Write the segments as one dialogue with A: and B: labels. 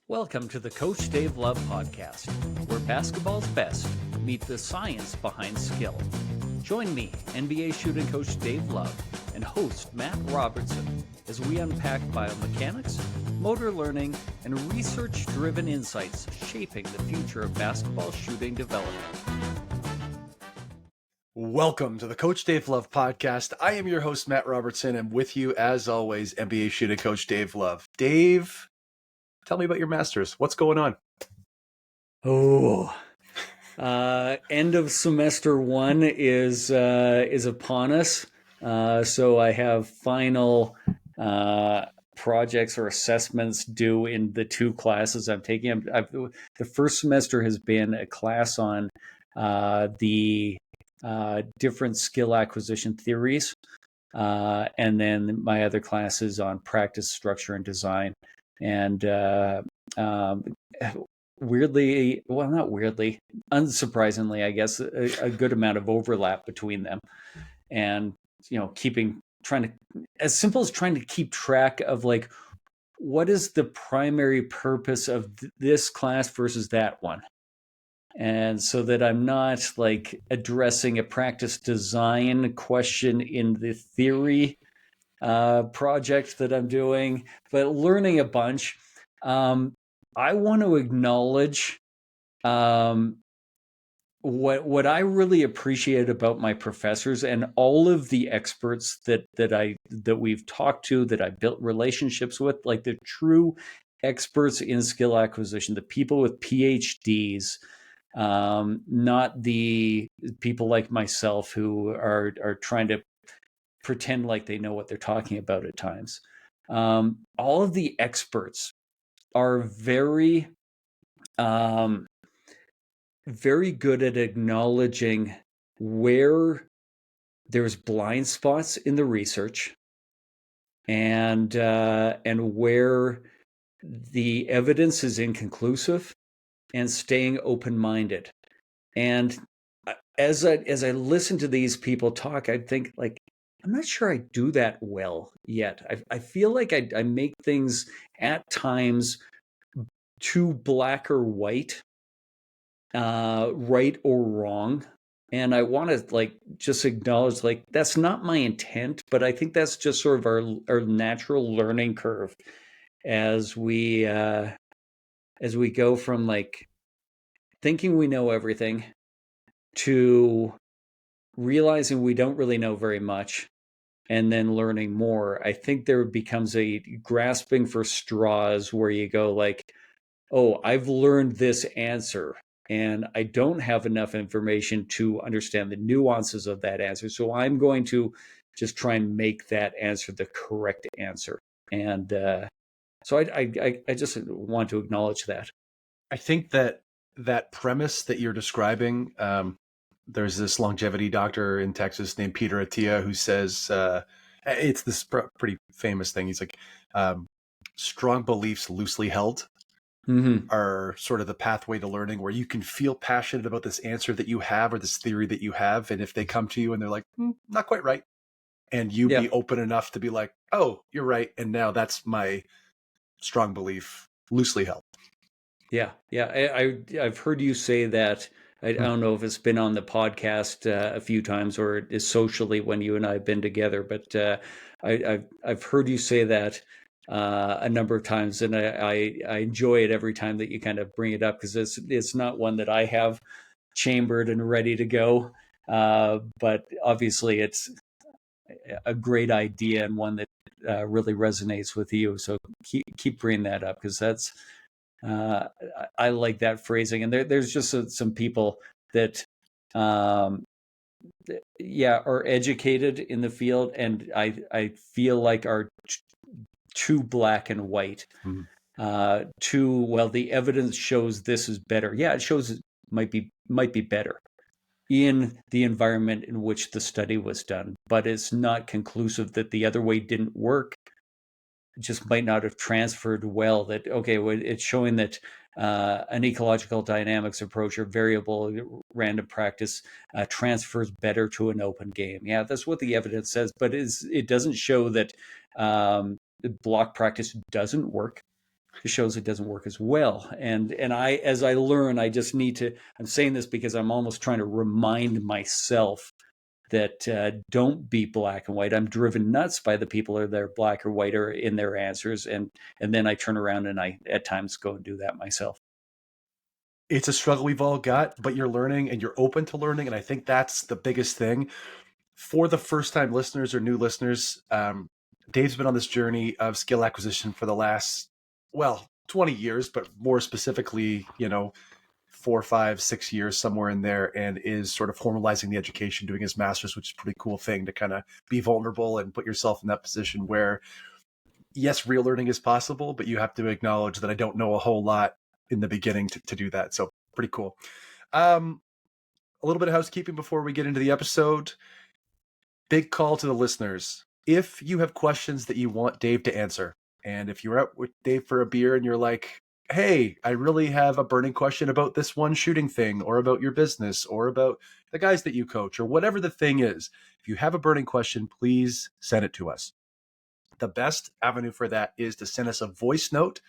A: Welcome to the Coach Dave Love podcast, where basketball's best meet the science behind skill. Join me, NBA shooting coach Dave Love, and host Matt Robertson as we unpack biomechanics, motor learning, and research-driven insights shaping the future of basketball shooting development.
B: Welcome to the Coach Dave Love podcast. I am your host, Matt Robertson, and with you, as always, NBA shooting coach Dave Love. Dave, tell me about your masters. What's going on?
A: End of semester one is upon us. So I have final projects or assessments due in the two classes I'm taking. The first semester has been a class on the different skill acquisition theories, and then my other classes on practice, structure, and design. And weirdly, well, not weirdly, unsurprisingly, I guess, a good amount of overlap between them. And, as simple as trying to keep track of like, what is the primary purpose of this class versus that one? And so that I'm not like addressing a practice design question in the theory project that I'm doing, but learning a bunch. I want to acknowledge what I really appreciate about my professors and all of the experts that we've talked to, that I built relationships with, like the true experts in skill acquisition, the people with PhDs, not the people like myself who are trying to pretend like they know what they're talking about at times. All of the experts are very good at acknowledging where there's blind spots in the research and where the evidence is inconclusive, and staying open-minded. And as I listen to these people talk, I think, like, I'm not sure I do that well yet. I feel like I make things at times too black or white, right or wrong. And I want to like just acknowledge, like, that's not my intent, but I think that's just sort of our natural learning curve as we go from like thinking we know everything to realizing we don't really know very much, and then learning more. I think there becomes a grasping for straws where you go like, oh, I've learned this answer and I don't have enough information to understand the nuances of that answer. So I'm going to just try and make that answer the correct answer. And so I just want to acknowledge that.
B: I think that premise that you're describing, there's this longevity doctor in Texas named Peter Attia who says, it's this pretty famous thing. He's like, strong beliefs loosely held are sort of the pathway to learning, where you can feel passionate about this answer that you have or this theory that you have. And if they come to you and they're like, not quite right, and you be open enough to be like, oh, you're right. And now that's my strong belief loosely held.
A: Yeah. I've heard you say that. I don't know if it's been on the podcast a few times or is socially when you and I have been together, but I've heard you say that a number of times, and I enjoy it every time that you kind of bring it up, because it's not one that I have chambered and ready to go, but obviously it's a great idea and one that really resonates with you. So keep bringing that up, because that's I like that phrasing. And there's just some people that are educated in the field, and I feel like are too black and white. Too well, the evidence shows this is better. Yeah, it shows it might be better in the environment in which the study was done, but it's not conclusive that the other way didn't work. It just might not have transferred well. That, okay, well, it's showing that an ecological dynamics approach or variable random practice transfers better to an open game. Yeah, that's what the evidence says, but it doesn't show that block practice doesn't work. just shows it doesn't work as well. And I, as I learn, I just need to. I'm saying this because I'm almost trying to remind myself that don't be black and white. I'm driven nuts by the people that are black or white or in their answers, and then I turn around and I at times go and do that myself.
B: It's a struggle we've all got, but you're learning and you're open to learning, and I think that's the biggest thing. For the first time listeners or new listeners, Dave's been on this journey of skill acquisition for the last, well, 20 years, but more specifically, 4, 5, 6 years, somewhere in there, and is sort of formalizing the education, doing his master's, which is a pretty cool thing to kind of be vulnerable and put yourself in that position where, yes, real learning is possible, but you have to acknowledge that I don't know a whole lot in the beginning to do that. So pretty cool. A little bit of housekeeping before we get into the episode. Big call to the listeners. If you have questions that you want Dave to answer, and if you're out with Dave for a beer and you're like, hey, I really have a burning question about this one shooting thing, or about your business, or about the guys that you coach, or whatever the thing is, if you have a burning question, please send it to us. The best avenue for that is to send us a voice note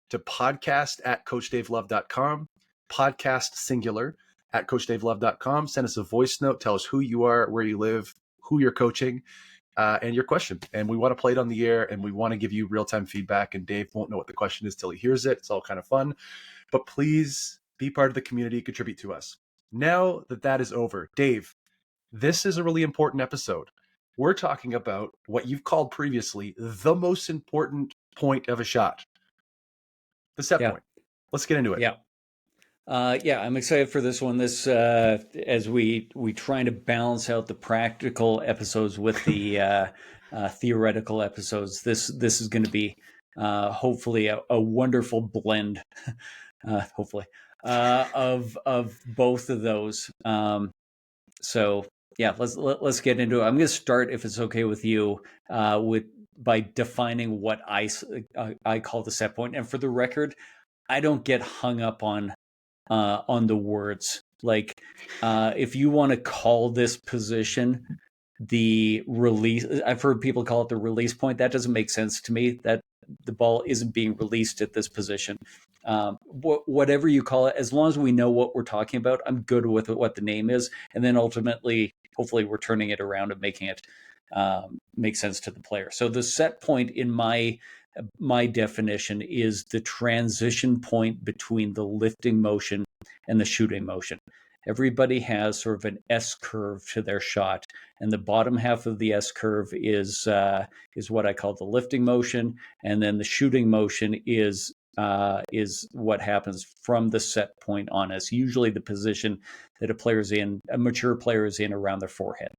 B: to podcast@coachdavelove.com, podcast singular at coachdavelove.com. Send us a voice note. Tell us who you are, where you live, who you're coaching, and your question. And we want to play it on the air, and we want to give you real-time feedback. And Dave won't know what the question is till he hears it. It's all kind of fun. But please be part of the community, contribute to us. Now that that is over, Dave, this is a really important episode. We're talking about what you've called previously the most important point of a shot, the set
A: Yeah,
B: point. Let's get into it.
A: yeah. Yeah, I'm excited for this one. This as we try to balance out the practical episodes with the theoretical episodes. This is going to be hopefully a wonderful blend, hopefully, of both of those. So yeah, let's get into it. I'm going to start, if it's okay with you, with by defining what I call the set point. And for the record, I don't get hung up on the words. Like, if you want to call this position the release, I've heard people call it the release point. That doesn't make sense to me. That the ball isn't being released at this position. Whatever you call it, as long as we know what we're talking about, I'm good with what the name is. And then ultimately, hopefully, we're turning it around and making it make sense to the player. So the set point in my definition is the transition point between the lifting motion and the shooting motion. Everybody has sort of an S curve to their shot, and the bottom half of the S curve is what I call the lifting motion, and then the shooting motion is what happens from the set point on. It's usually the position that a mature player is in around their forehead.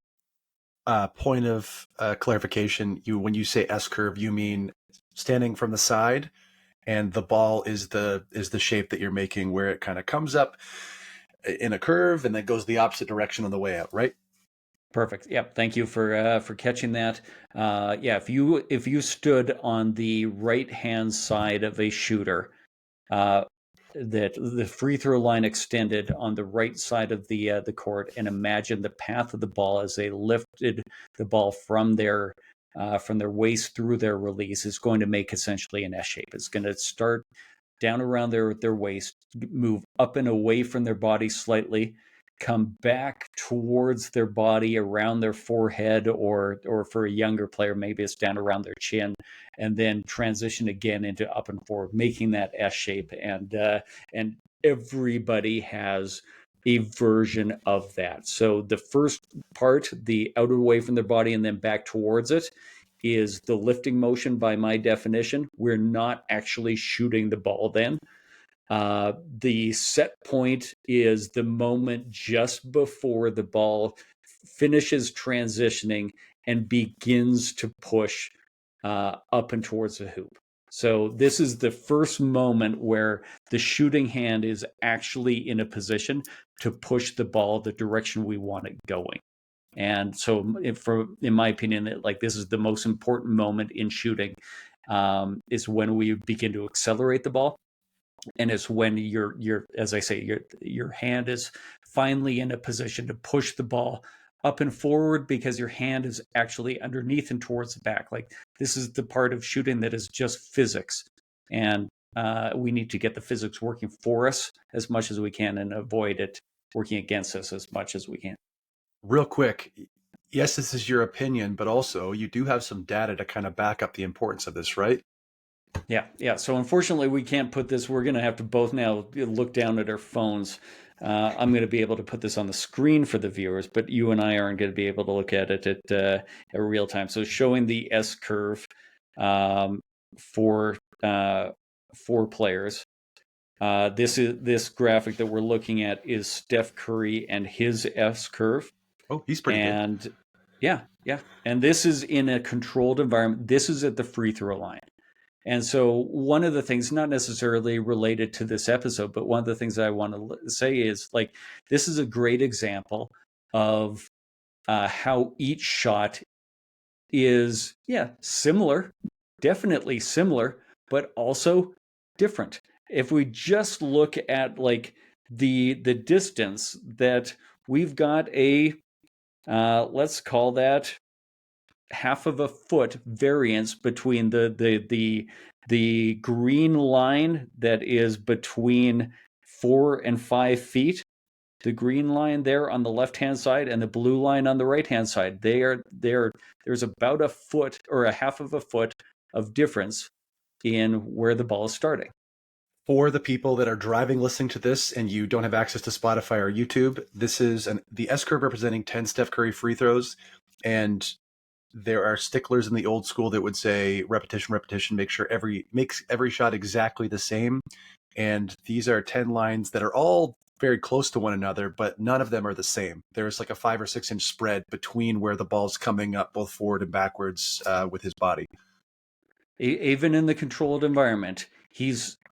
B: Point of clarification: when you say S curve, you mean standing from the side, and the ball is the shape that you're making, where it kind of comes up in a curve and then goes the opposite direction on the way out, right?
A: Perfect. Yep. Thank you for catching that. Yeah. If you stood on the right hand side of a shooter, uh, that the free throw line extended on the right side of the court, and imagine the path of the ball as they lifted the ball from their waist through their release, is going to make essentially an S shape. It's going to start down around their waist, move up and away from their body slightly, come back towards their body around their forehead, or for a younger player, maybe it's down around their chin, and then transition again into up and forward, making that S shape. And everybody has a version of that. So the first part, the out away from their body and then back towards it, is the lifting motion by my definition. We're not actually shooting the ball then. The set point is the moment just before the ball finishes transitioning and begins to push up and towards the hoop. So this is the first moment where the shooting hand is actually in a position to push the ball the direction we want it going. And so, in my opinion, like, this is the most important moment in shooting, is when we begin to accelerate the ball, and it's when as I say, your hand is finally in a position to push the ball up and forward, because your hand is actually underneath and towards the back. Like, this is the part of shooting that is just physics, and we need to get the physics working for us as much as we can and avoid it working against us as much as we can.
B: Real quick, yes, this is your opinion, but also you do have some data to kind of back up the importance of this, right?
A: Yeah. So unfortunately, we can't put this. We're going to have to both now look down at our phones. I'm going to be able to put this on the screen for the viewers, but you and I aren't going to be able to look at it at real time. So showing the S curve um, for players. This graphic that we're looking at is Steph Curry and his S curve,
B: Oh, he's pretty good.
A: and yeah, and this is in a controlled environment. This is at the free throw line. And so, one of the things, not necessarily related to this episode, but one of the things I want to say is like, this is a great example of how each shot is, similar, definitely similar, but also different. If we just look at like the distance that we've got let's call that half of a foot variance between the green line that is between 4 and 5 feet, the green line there on the left hand side and the blue line on the right hand side. There's about a foot or a half of a foot of difference in where the ball is starting.
B: For the people that are driving listening to this and you don't have access to Spotify or YouTube, this is the S curve representing 10 Steph Curry free throws. And there are sticklers in the old school that would say repetition, repetition, makes every shot exactly the same. And these are 10 lines that are all very close to one another, but none of them are the same. There's like a 5 or 6 inch spread between where the ball's coming up both forward and backwards with his body.
A: Even in the controlled environment,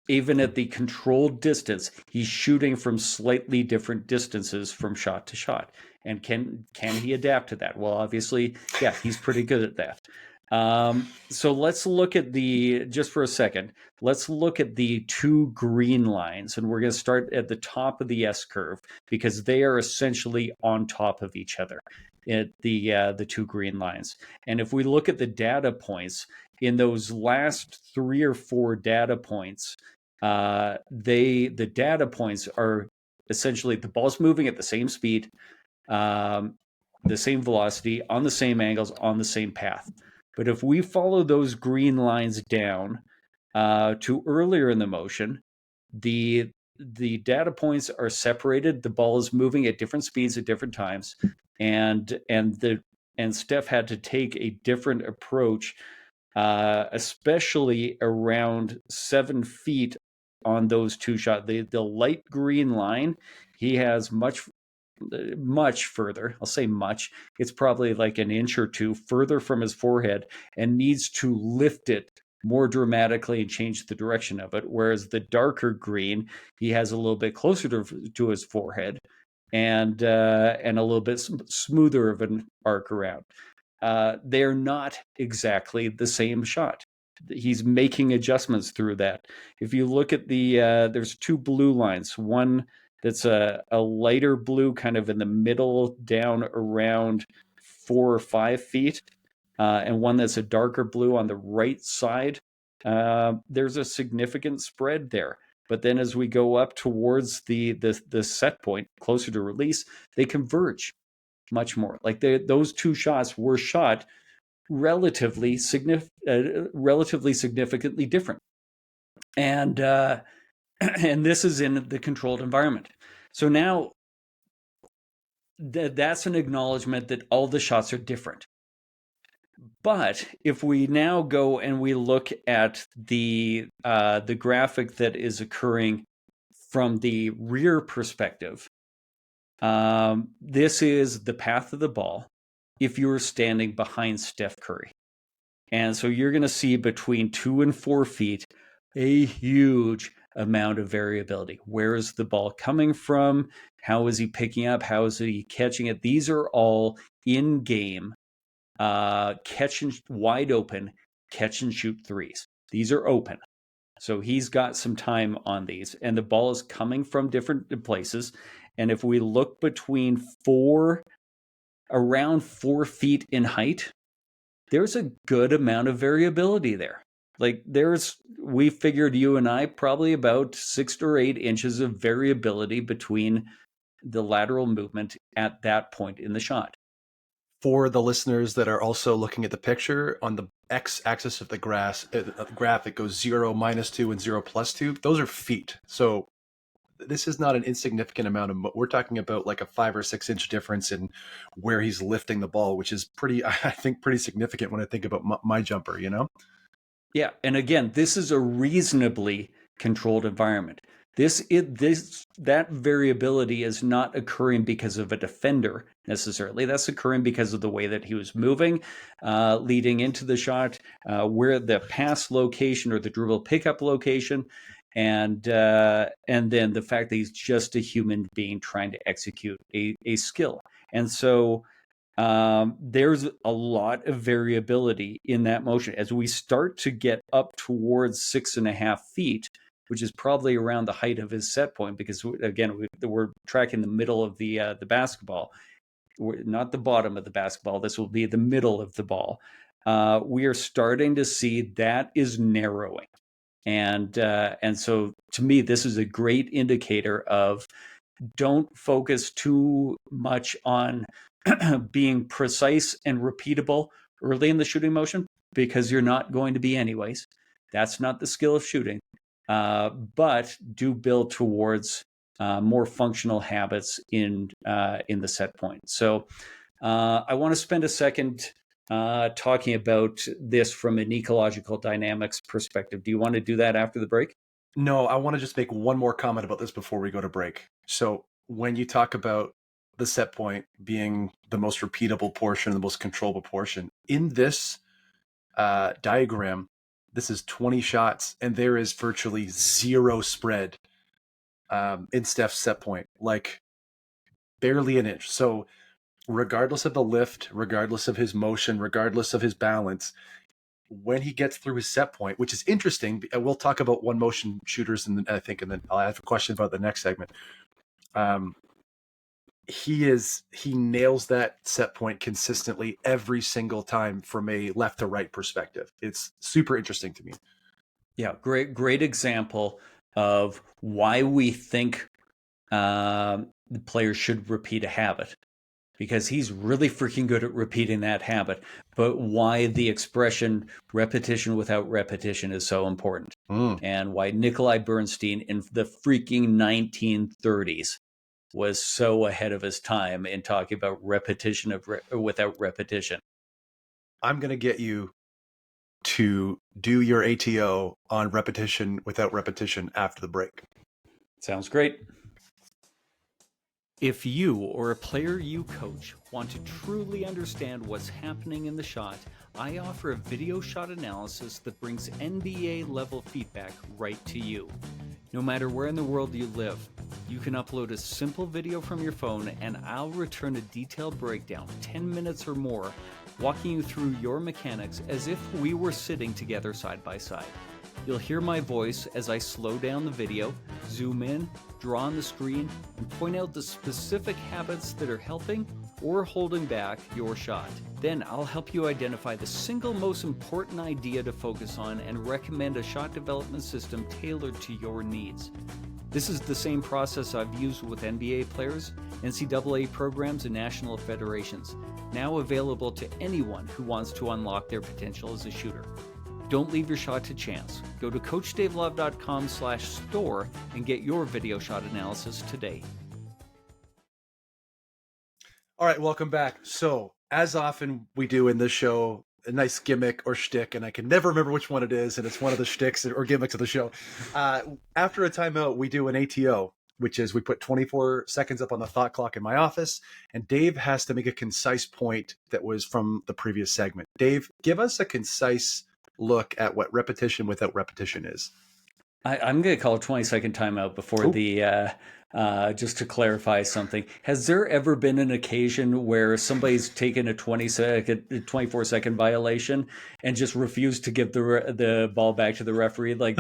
A: even at the controlled distance, he's shooting from slightly different distances from shot to shot. And can he adapt to that? Well, obviously, yeah, he's pretty good at that. So let's look at just for a second, let's look at the two green lines, and we're going to start at the top of the S curve because they are essentially on top of each other at the two green lines. And if we look at the data points in those last 3 or 4 data points, the data points are essentially the ball's moving at the same speed, the same velocity, on the same angles, on the same path. But if we follow those green lines down to earlier in the motion, the data points are separated. The ball is moving at different speeds at different times, and Steph had to take a different approach, especially around 7 feet on those two shots. The light green line, he has much further. I'll say much. It's probably like an inch or two further from his forehead and needs to lift it more dramatically and change the direction of it. Whereas the darker green, he has a little bit closer to his forehead and a little bit smoother of an arc around. They're not exactly the same shot. He's making adjustments through that. If you look at there's two blue lines, one that's a lighter blue kind of in the middle down around 4 or 5 feet, and one that's a darker blue on the right side. There's a significant spread there. But then as we go up towards the set point, closer to release, they converge much more. Like those two shots were shot relatively significantly different. And and this is in the controlled environment. So now that's an acknowledgement that all the shots are different. But if we now go and we look at the graphic that is occurring from the rear perspective, this is the path of the ball if you were standing behind Steph Curry. And so you're going to see between 2 and 4 feet a huge amount of variability. Where is the ball coming from? How is he picking up? How is he catching it? These are all in-game catch and wide open catch and shoot threes. These are open. So he's got some time on these, and the ball is coming from different places. And if we look between around 4 feet in height, there's a good amount of variability there. Like we figured, you and I, probably about 6 or 8 inches of variability between the lateral movement at that point in the shot.
B: For the listeners that are also looking at the picture, on the x-axis of the graph, it goes 0, -2, and 0, +2. Those are feet. So this is not an insignificant amount of. We're talking about like a 5 or 6 inch difference in where he's lifting the ball, which is pretty, I think, pretty significant when I think about my jumper.
A: Yeah, and again, this is a reasonably controlled environment. That variability is not occurring because of a defender necessarily. That's occurring because of the way that he was moving, leading into the shot, where the pass location or the dribble pickup location, and then the fact that he's just a human being trying to execute a skill. And so there's a lot of variability in that motion. As we start to get up towards 6.5 feet, which is probably around the height of his set point, because again, we're tracking the middle of the basketball, not the bottom of the basketball. This will be the middle of the ball. We are starting to see that is narrowing, and so to me, this is a great indicator of, don't focus too much on being precise and repeatable early in the shooting motion, because you're not going to be anyways. That's not the skill of shooting. But do build towards more functional habits in the set point. So I want to spend a second talking about this from an ecological dynamics perspective. Do you want to do that after the break?
B: No, I want to just make one more comment about this before we go to break. So when you talk about the set point being the most repeatable portion, the most controllable portion, in this diagram, this is 20 shots, and there is virtually zero spread in Steph's set point, like barely an inch. So regardless of the lift, regardless of his motion, regardless of his balance, when he gets through his set point, which is interesting, we'll talk about one motion shooters, and I think, and then I'll have a question about the next segment. He nails that set point consistently every single time from a left to right perspective. It's super interesting to me.
A: Yeah, great example of why we think the player should repeat a habit, because he's really freaking good at repeating that habit. But why the expression repetition without repetition is so important, and why Nikolai Bernstein in the freaking 1930s was so ahead of his time in talking about repetition without repetition.
B: I'm going to get you to do your ATO on repetition without repetition after the break.
A: Sounds great. If you or a player you coach want to truly understand what's happening in the shot, I offer a video shot analysis that brings NBA level feedback right to you. No matter where in the world you live, you can upload a simple video from your phone and I'll return a detailed breakdown, 10 minutes or more, walking you through your mechanics as if we were sitting together side by side. You'll hear my voice as I slow down the video, zoom in, draw on the screen, and point out the specific habits that are helping or holding back your shot. Then I'll help you identify the single most important idea to focus on and recommend a shot development system tailored to your needs. This is the same process I've used with NBA players, NCAA programs, and national federations, now available to anyone who wants to unlock their potential as a shooter. Don't leave your shot to chance. Go to CoachDaveLove.com/store and get your video shot analysis today.
B: All right, welcome back. So, as often we do in this show, a nice gimmick or shtick, and I can never remember which one it is, and it's one of the shticks or gimmicks of the show. After a timeout, we do an ATO, which is we put 24 seconds up on the thought clock in my office, and Dave has to make a concise point that was from the previous segment. Dave, give us a concise look at what repetition without repetition is.
A: I'm going to call a 20-second timeout before just to clarify something. Has there ever been an occasion where somebody's taken a 24-second violation and just refused to give the ball back to the referee? Like,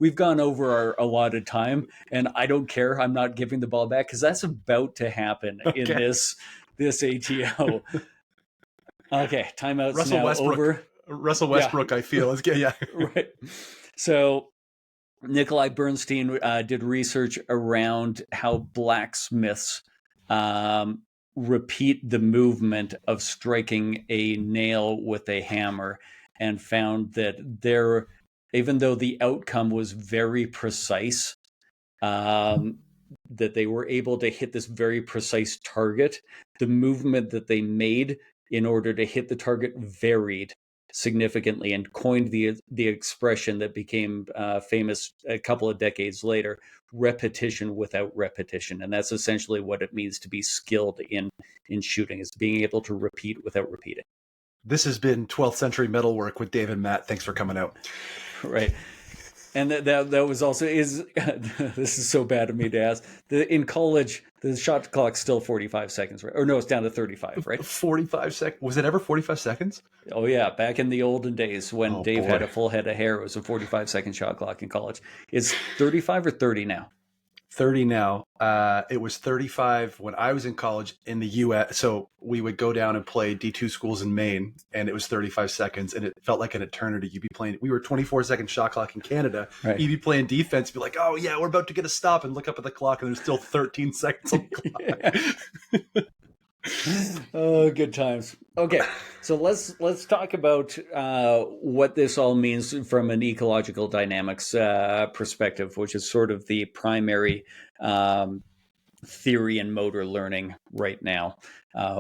A: we've gone over our allotted time, and I don't care. I'm not giving the ball back, because that's about to happen in this ATO. Okay, timeout's
B: Russell
A: now
B: Westbrook.
A: over.
B: Russell
A: Yeah,
B: Westbrook, I feel is yeah.
A: right. So Nikolai Bernstein did research around how blacksmiths um, repeat the movement of striking a nail with a hammer, and found that there, even though the outcome was very precise, um, that they were able to hit this very precise target. The movement that they made in order to hit the target varied significantly, and coined the expression that became famous a couple of decades later: repetition without repetition. And that's essentially what it means to be skilled in shooting, is being able to repeat without repeating.
B: This has been 12th Century Metalwork with Dave and Matt. Thanks for coming out.
A: Right. And that was also is this is so bad of me to ask. In college, the shot clock's still 45 seconds, right? Or no, it's down to 35, right?
B: 45 seconds. Was it ever 45 seconds?
A: Oh yeah, back in the olden days when
B: Oh
A: Dave had
B: boy.
A: a full head of hair, it was a 45-second shot clock in college. It's 35 or 30 now.
B: 30 now. It was 35 when I was in college in the US. So we would go down and play D2 schools in Maine, and it was 35 seconds, and it felt like an eternity. You'd be playing, we were 24-second shot clock in Canada.
A: Right.
B: You'd be playing defense, be like, oh, yeah, we're about to get a stop, and look up at the clock, and there's still 13 seconds on the clock.
A: Oh, good times. Okay, so let's talk about what this all means from an ecological dynamics perspective, which is sort of the primary um, theory in motor learning right now,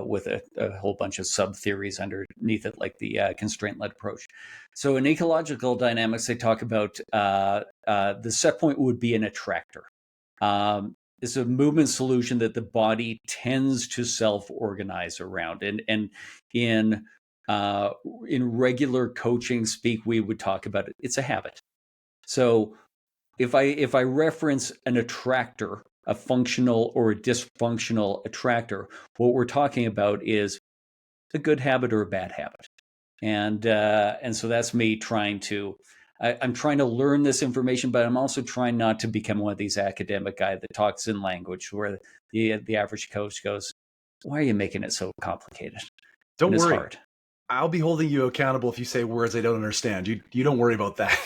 A: with a whole bunch of sub theories underneath it, like the constraint led approach. So in ecological dynamics, they talk about the set point would be an attractor. It's a movement solution that the body tends to self-organize around. And in uh, in regular coaching speak, we would talk about it. It's a habit. So if I reference an attractor, a functional or a dysfunctional attractor, what we're talking about is a good habit or a bad habit. And so that's me trying to. I'm trying to learn this information, but I'm also trying not to become one of these academic guys that talks in language where the average coach goes, "Why are you making it so complicated?"
B: Don't
A: And it's
B: worry.
A: hard.
B: I'll be holding you accountable if you say words I don't understand. You don't worry about that.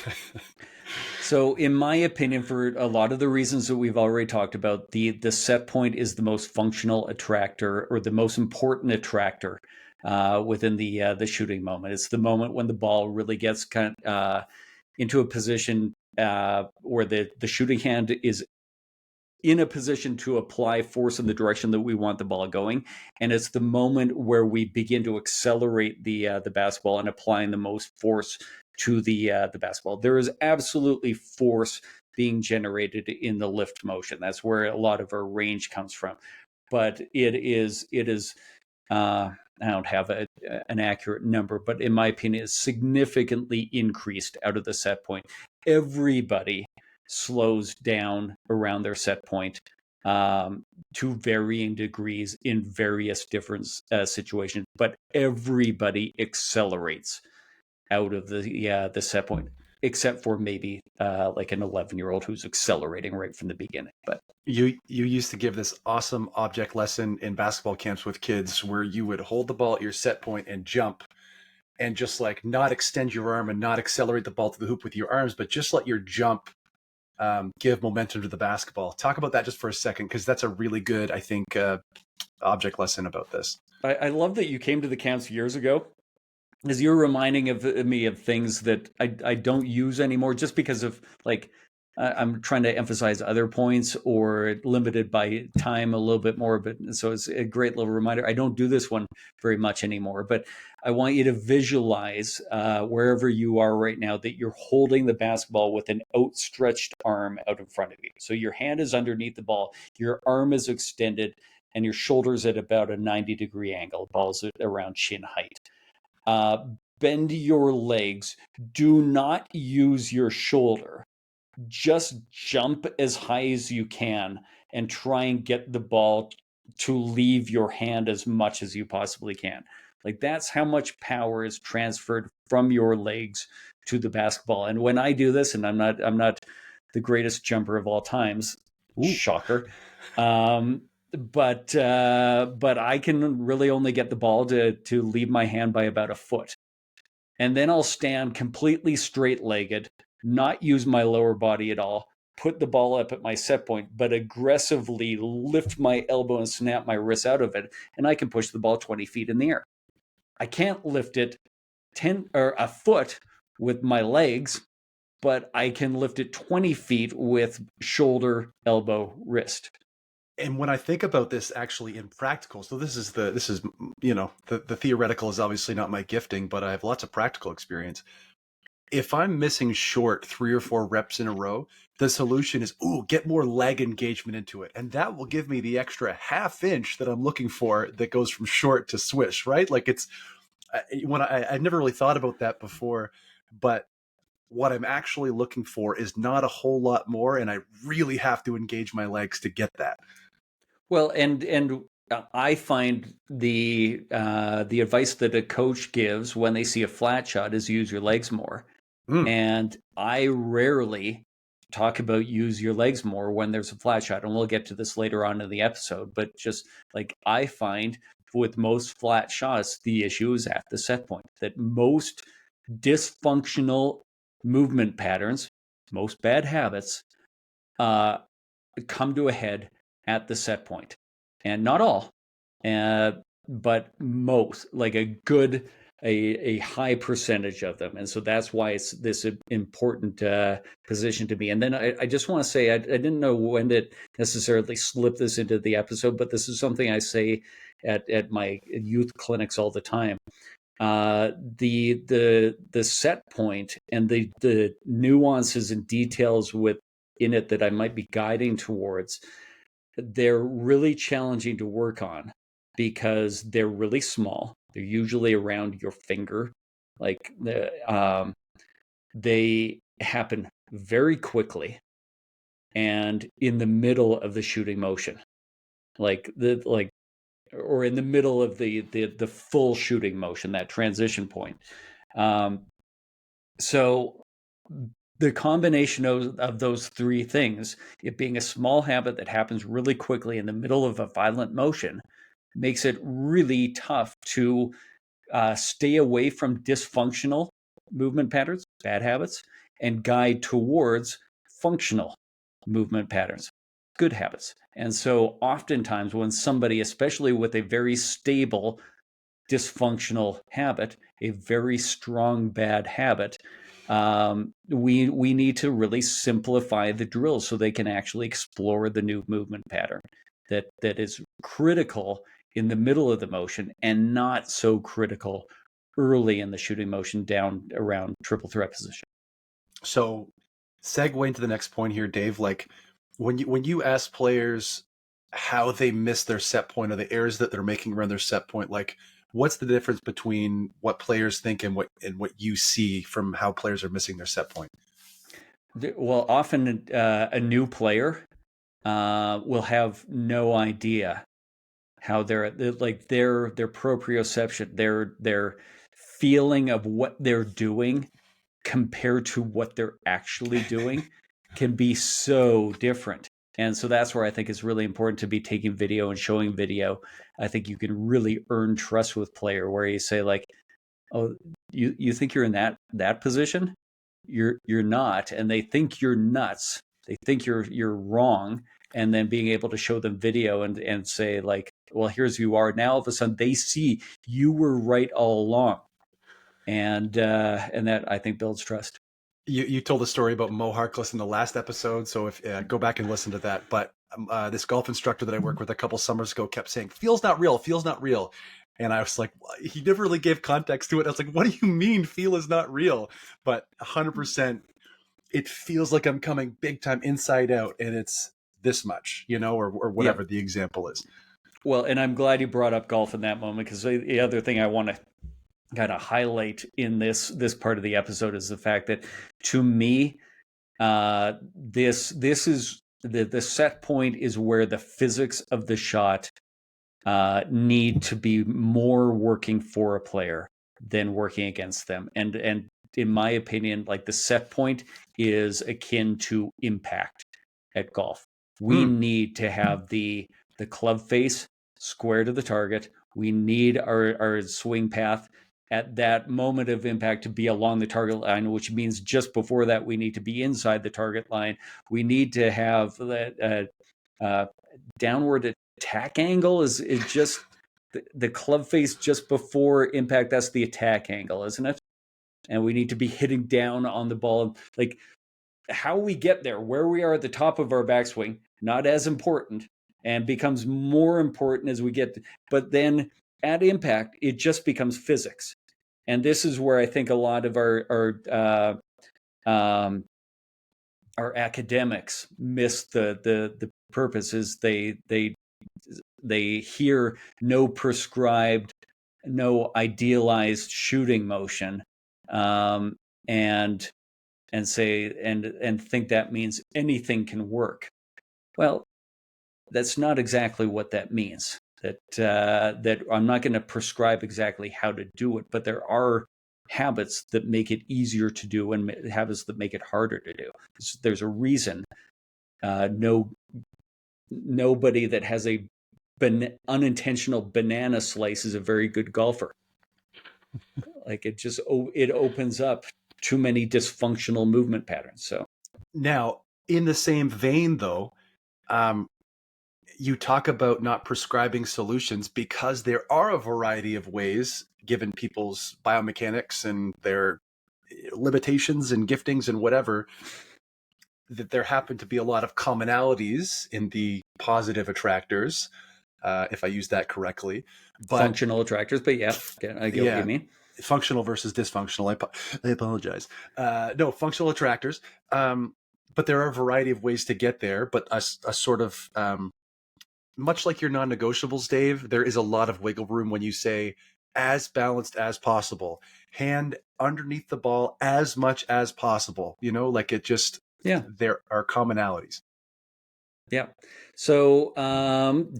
A: So, in my opinion, for a lot of the reasons that we've already talked about, the set point is the most functional attractor, or the most important attractor within the shooting moment. It's the moment when the ball really gets kind of into a position where the shooting hand is in a position to apply force in the direction that we want the ball going, and it's the moment where we begin to accelerate the basketball and applying the most force to the basketball. There is absolutely force being generated in the lift motion. That's where a lot of our range comes from. But it is I don't have an accurate number, but in my opinion, it's significantly increased out of the set point. Everybody slows down around their set point to varying degrees in various different situations, but everybody accelerates out of the set point, except for maybe like an 11-year-old who's accelerating right from the beginning. But
B: You used to give this awesome object lesson in basketball camps with kids where you would hold the ball at your set point and jump, and just like not extend your arm and not accelerate the ball to the hoop with your arms, but just let your jump give momentum to the basketball. Talk about that just for a second, because that's a really good, I think, object lesson about this.
A: I love that you came to the camps years ago, as you're reminding of me of things that I don't use anymore, just because of like I'm trying to emphasize other points or limited by time a little bit more. But so it's a great little reminder. I don't do this one very much anymore, but I want you to visualize wherever you are right now that you're holding the basketball with an outstretched arm out in front of you. So your hand is underneath the ball, your arm is extended, and your shoulders at about a 90-degree angle. Ball's at around chin height. uh, Bend your legs. Do not use your shoulder. Just jump as high as you can and try and get the ball to leave your hand as much as you possibly can. Like, that's how much power is transferred from your legs to the basketball. And when I do this, and I'm not the greatest jumper of all times,
B: Ooh.
A: shocker. But I can really only get the ball to leave my hand by about a foot. and then I'll stand completely straight legged, not use my lower body at all, put the ball up at my set point, but aggressively lift my elbow and snap my wrist out of it, and I can push the ball 20 feet in the air. I can't lift it 10 or a foot with my legs, but I can lift it 20 feet with shoulder, elbow, wrist.
B: And when I think about this actually in practical, so this is the theoretical is obviously not my gifting, but I have lots of practical experience. If I'm missing short 3 or 4 reps in a row, the solution is, get more leg engagement into it. And that will give me the extra half inch that I'm looking for that goes from short to swish, right? Like I'd never really thought about that before, but what I'm actually looking for is not a whole lot more. And I really have to engage my legs to get that.
A: Well, and I find the advice that a coach gives when they see a flat shot is use your legs more.
B: Mm.
A: And I rarely talk about use your legs more when there's a flat shot. And we'll get to this later on in the episode. But just like I find with most flat shots, the issue is at the set point, that most dysfunctional movement patterns, most bad habits, uh, come to a head at the set point. And not all, uh, but most, like a high percentage of them. And so that's why it's this important position to be. And then I just want to say, I didn't know when to necessarily slip this into the episode, but this is something I say at my youth clinics all the time. The set point and the nuances and details within it that I might be guiding towards, they're really challenging to work on because they're really small. They're usually around your finger, like they happen very quickly and in the middle of the shooting motion, like or in the middle of the full shooting motion, that transition point. Um, so the combination of those three things, it being a small habit that happens really quickly in the middle of a violent motion, makes it really tough to stay away from dysfunctional movement patterns, bad habits, and guide towards functional movement patterns, good habits. And so oftentimes when somebody, especially with a very stable dysfunctional habit, a very strong bad habit, we need to really simplify the drill so they can actually explore the new movement pattern that is critical in the middle of the motion and not so critical early in the shooting motion down around triple threat position.
B: So segue into the next point here, Dave, like when you ask players how they miss their set point or the errors that they're making around their set point, like what's the difference between what players think and what you see from how players are missing their set point?
A: Well, often a new player will have no idea how their proprioception, their feeling of what they're doing compared to what they're actually doing can be so different. And so that's where I think it's really important to be taking video and showing video. I think you can really earn trust with player where you say like, "Oh, you think you're in that position? You're not," and they think you're nuts. They think you're wrong, and then being able to show them video and say like, "Well, here's who you are." Now all of a sudden they see you were right all along, and that I think builds trust.
B: You told a story about Mo Harkless in the last episode, so if go back and listen to that. But this golf instructor that I worked with a couple summers ago kept saying, "Feels not real, feels not real," and I was like, he never really gave context to it. I was like, "What do you mean, feel is not real?" But 100%, it feels like I'm coming big time inside out, and it's this much, or
A: Yeah.
B: whatever the example is.
A: Well, and I'm glad you brought up golf in that moment because the other thing I want to kind of highlight in this part of the episode is the fact that to me, this is the set point is where the physics of the shot need to be more working for a player than working against them. And in my opinion, like the set point is akin to impact at golf. We
B: Hmm.
A: need to have the club face square to the target. We need our swing path at that moment of impact to be along the target line, which means just before that we need to be inside the target line. We need to have that downward attack angle is just the club face just before impact. That's the attack angle, isn't it? And we need to be hitting down on the ball. Like how we get there, where we are at the top of our backswing, not as important, and becomes more important as we get. But then at impact, it just becomes physics. And this is where I think a lot of our academics miss the purpose. Is they hear no prescribed, no idealized shooting motion, and say and think that means anything can work. Well, that's not exactly what that means. That I'm not going to prescribe exactly how to do it, but there are habits that make it easier to do and habits that make it harder to do. There's a reason nobody that has a unintentional banana slice is a very good golfer. Like it opens up too many dysfunctional movement patterns. So
B: now, in the same vein, though, you talk about not prescribing solutions because there are a variety of ways, given people's biomechanics and their limitations and giftings and whatever, that there happen to be a lot of commonalities in the positive attractors, if I use that correctly. But
A: functional attractors, but yeah, I get what you mean.
B: Functional versus dysfunctional. I apologize. No, functional attractors. But there are a variety of ways to get there. But a sort of much like your non-negotiables, Dave, there is a lot of wiggle room when you say as balanced as possible, hand underneath the ball as much as possible. Like it just, there are commonalities.
A: Yeah. So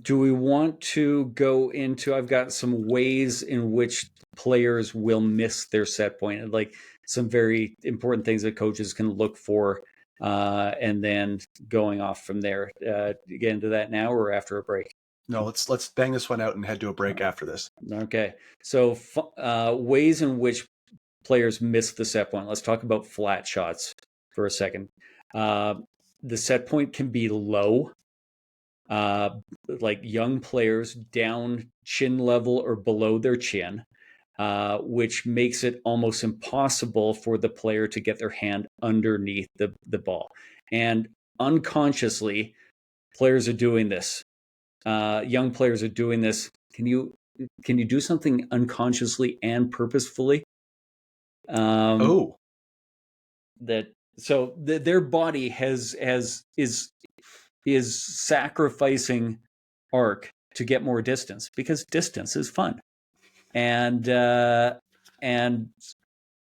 A: do we want to go into, I've got some ways in which players will miss their set point, and like some very important things that coaches can look for, and then going off from there. Get into that now or after a break?
B: No, let's bang this one out and head to a break after this.
A: Okay. So ways in which players miss the set point. Let's talk about flat shots for a second. The set point can be low, like young players down chin level or below their chin, which makes it almost impossible for the player to get their hand underneath the ball. And unconsciously, players are doing this. Young players are doing this. Can you do something unconsciously and purposefully? Their body is sacrificing arc to get more distance because distance is fun, and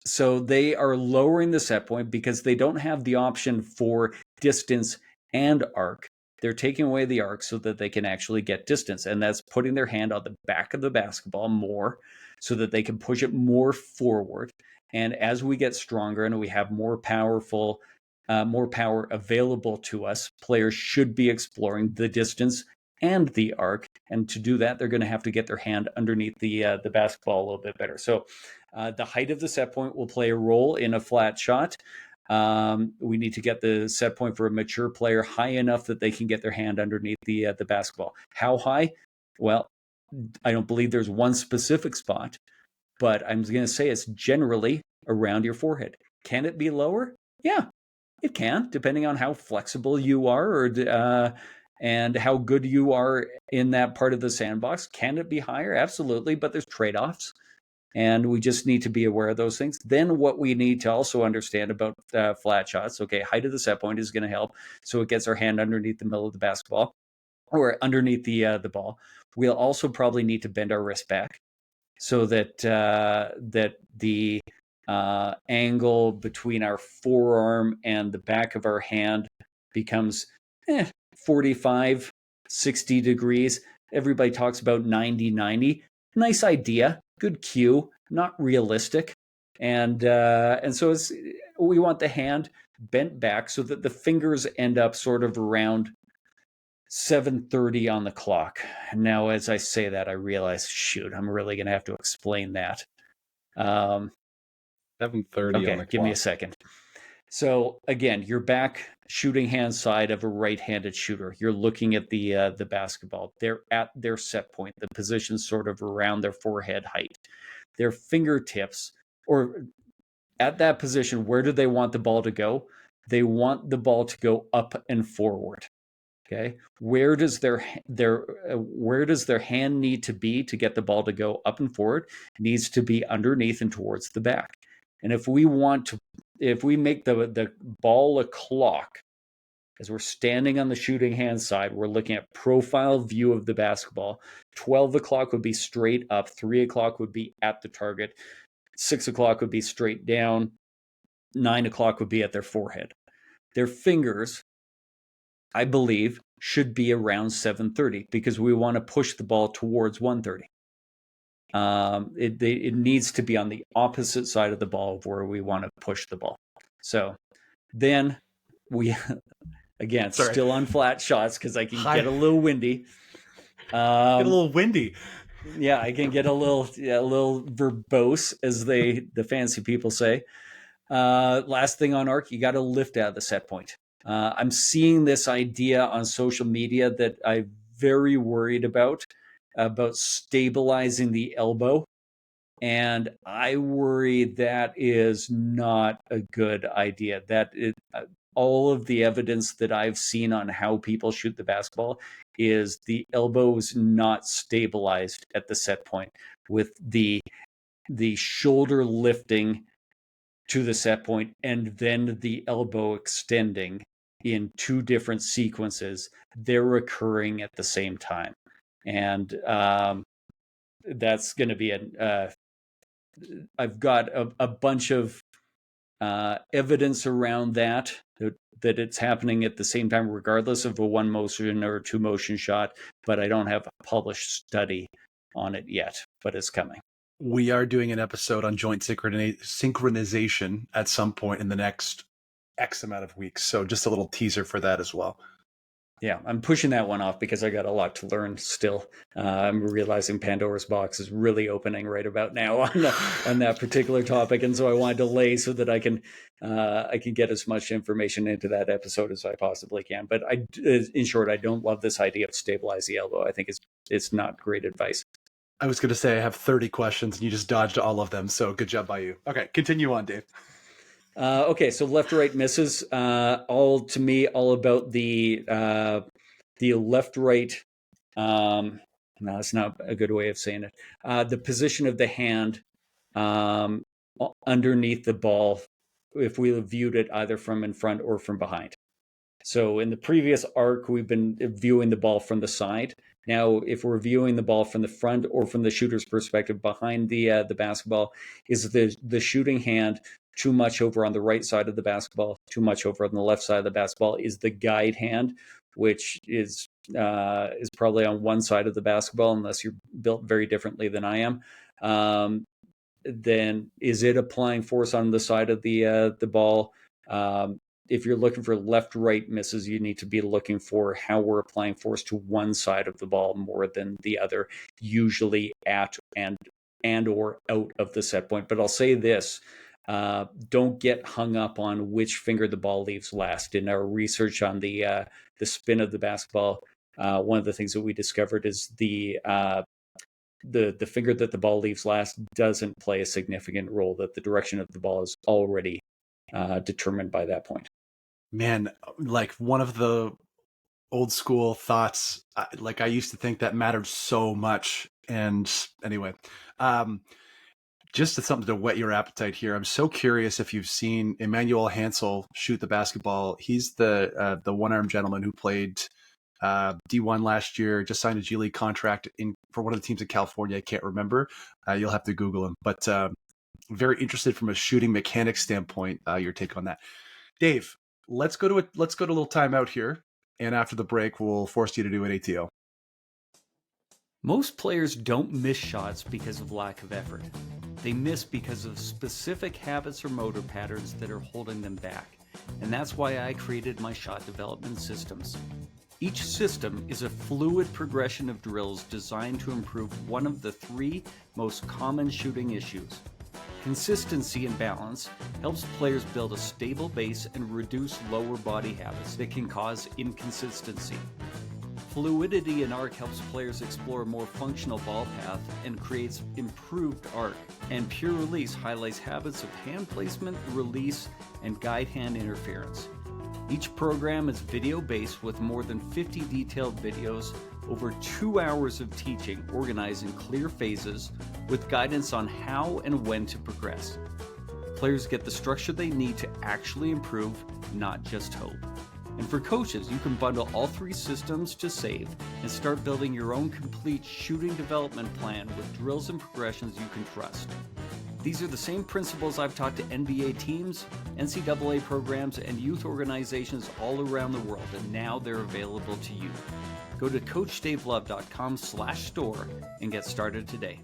A: so they are lowering the set point because they don't have the option for distance and arc. They're taking away the arc so that they can actually get distance, and that's putting their hand on the back of the basketball more so that they can push it more forward. And as we get stronger and we have more power available to us, players should be exploring the distance and the arc. And to do that, they're going to have to get their hand underneath the basketball a little bit better. So the height of the set point will play a role in a flat shot. We need to get the set point for a mature player high enough that they can get their hand underneath the basketball. How high? Well, I don't believe there's one specific spot, but I'm going to say it's generally around your forehead. Can it be lower? Yeah, it can, depending on how flexible you are and how good you are in that part of the sandbox. Can it be higher? Absolutely, but there's trade-offs. And we just need to be aware of those things. Then what we need to also understand about flat shots, okay, height of the set point is going to help. So it gets our hand underneath the middle of the basketball or underneath the ball. We'll also probably need to bend our wrist back so that the angle between our forearm and the back of our hand becomes 45, 60 degrees. Everybody talks about 90. Nice idea. Good cue, not realistic, and so we want the hand bent back so that the fingers end up sort of around 7:30 on the clock. Now, as I say that, I realize, shoot, I'm really going to have to explain that. Um,
B: 7:30 on
A: okay,
B: the
A: give me a
B: clock.
A: second. So again, you're back shooting hand side of a right-handed shooter. You're looking at the basketball. They're at their set point. The position's sort of around their forehead height. Their fingertips, or at that position, where do they want the ball to go? They want the ball to go up and forward. Okay, where does their hand need to be to get the ball to go up and forward? It needs to be underneath and towards the back. And if we make the ball a clock, as we're standing on the shooting hand side, we're looking at profile view of the basketball. 12 o'clock would be straight up, 3 o'clock would be at the target, 6 o'clock would be straight down, 9 o'clock would be at their forehead. Their fingers, I believe, should be around 7:30 because we want to push the ball towards 1:30. It needs to be on the opposite side of the ball of where we want to push the ball. So then we, again,
B: Sorry.
A: still on flat shots because I can
B: Hi.
A: get a little windy.
B: Get a little windy.
A: Yeah, I can get a little verbose, as the fancy people say. Last thing on arc, you got to lift out of the set point. I'm seeing this idea on social media that I'm very worried about stabilizing the elbow. And I worry that is not a good idea. All of the evidence that I've seen on how people shoot the basketball is the elbow's not stabilized at the set point, with the shoulder lifting to the set point and then the elbow extending in two different sequences. They're occurring at the same time. And that's going to be I've got a bunch of evidence around that it's happening at the same time, regardless of a one motion or two motion shot. But I don't have a published study on it yet, but it's coming.
B: We are doing an episode on joint synchronization at some point in the next X amount of weeks. So just a little teaser for that as well.
A: Yeah, I'm pushing that one off because I got a lot to learn still. I'm realizing Pandora's box is really opening right about now on that particular topic, and so I want to delay so that I can get as much information into that episode as I possibly can. But in short, I don't love this idea of stabilize the elbow. I think it's not great advice.
B: I was going to say I have 30 questions and you just dodged all of them. So good job by you. Okay, continue on, Dave.
A: Okay, so left to right misses. All about the left right. No, that's not a good way of saying it. The position of the hand underneath the ball, if we viewed it either from in front or from behind. So in the previous arc, we've been viewing the ball from the side. Now, if we're viewing the ball from the front or from the shooter's perspective behind the basketball, is the shooting hand too much over on the right side of the basketball, too much over on the left side of the basketball? Is the guide hand, which is probably on one side of the basketball, unless you're built very differently than I am, then is it applying force on the side of the ball? If you're looking for left-right misses, you need to be looking for how we're applying force to one side of the ball more than the other, usually at and or out of the set point. But I'll say this, don't get hung up on which finger the ball leaves last. In our research on the spin of the basketball, one of the things that we discovered is the finger that the ball leaves last doesn't play a significant role, that the direction of the ball is already determined by that point.
B: Man, like one of the old school thoughts, like I used to think that mattered so much. And anyway, just something to whet your appetite here. I'm so curious if you've seen Emmanuel Hansel shoot the basketball. He's the one-armed gentleman who played D1 last year, just signed a G League contract for one of the teams in California. I can't remember. You'll have to Google him. But very interested from a shooting mechanics standpoint, your take on that. Dave, let's go to a little timeout here. And after the break, we'll force you to do an ATO.
A: Most players don't miss shots because of lack of effort. They miss because of specific habits or motor patterns that are holding them back. And that's why I created my shot development systems. Each system is a fluid progression of drills designed to improve one of the three most common shooting issues: Consistency and balance helps players build a stable base and reduce lower body habits that can cause inconsistency. Fluidity in arc helps players explore a more functional ball path and creates improved arc. And pure release highlights habits of hand placement, release, and guide hand interference. Each program is video-based with more than 50 detailed videos, over 2 hours of teaching organized in clear phases with guidance on how and when to progress. Players get the structure they need to actually improve, not just hope. And for coaches, you can bundle all 3 systems to save and start building your own complete shooting development plan with drills and progressions you can trust. These are the same principles I've taught to NBA teams, NCAA programs, and youth organizations all around the world, and now they're available to you. Go to CoachDaveLove.com/store and get started today.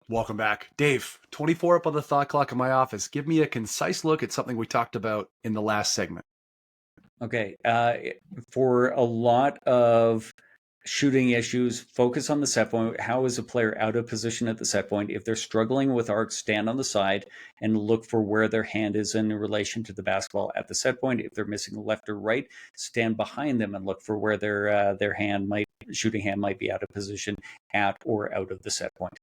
B: Welcome back. Dave, 24 up on the thought clock in my office. Give me a concise look at something we talked about in the last segment.
A: Okay. For a lot of shooting issues, focus on the set point. How is a player out of position at the set point? If they're struggling with arc, stand on the side and look for where their hand is in relation to the basketball at the set point. If they're missing left or right, stand behind them and look for where their shooting hand might be out of position at or out of the set point.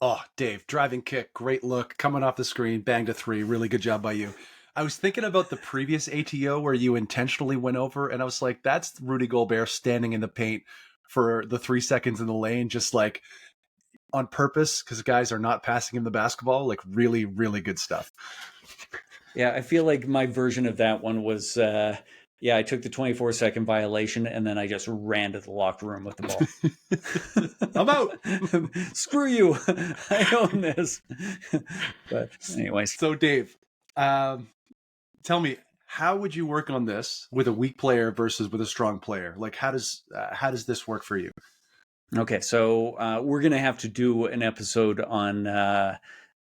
B: Oh, Dave, driving kick, great look, coming off the screen, banged a 3. Really good job by you. I was thinking about the previous ATO where you intentionally went over, and I was like, that's Rudy Gobert standing in the paint for the 3 seconds in the lane, just like on purpose, because guys are not passing him the basketball. Like really, really good stuff.
A: Yeah, I feel like my version of that one was, I took the 24-second violation and then I just ran to the locker room with the
B: ball. I'm out.
A: Screw you. I own this. But anyways.
B: So Dave, tell me, how would you work on this with a weak player versus with a strong player? Like, how does this work for you?
A: Okay, so we're going to have to do an episode on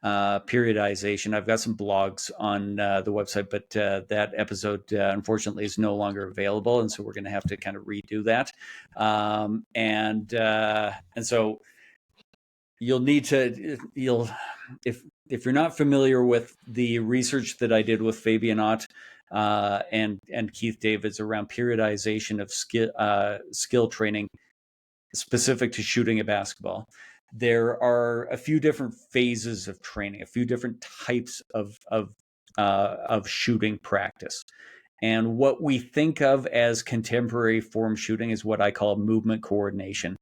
A: periodization. I've got some blogs on the website, but that episode, unfortunately, is no longer available, and so we're going to have to kind of redo that. And so you'll need to if you're not familiar with the research that I did with Fabian Ott and Keith Davids around periodization of skill training specific to shooting a basketball, there are a few different phases of training, a few different types of shooting practice. And what we think of as contemporary form shooting is what I call movement coordination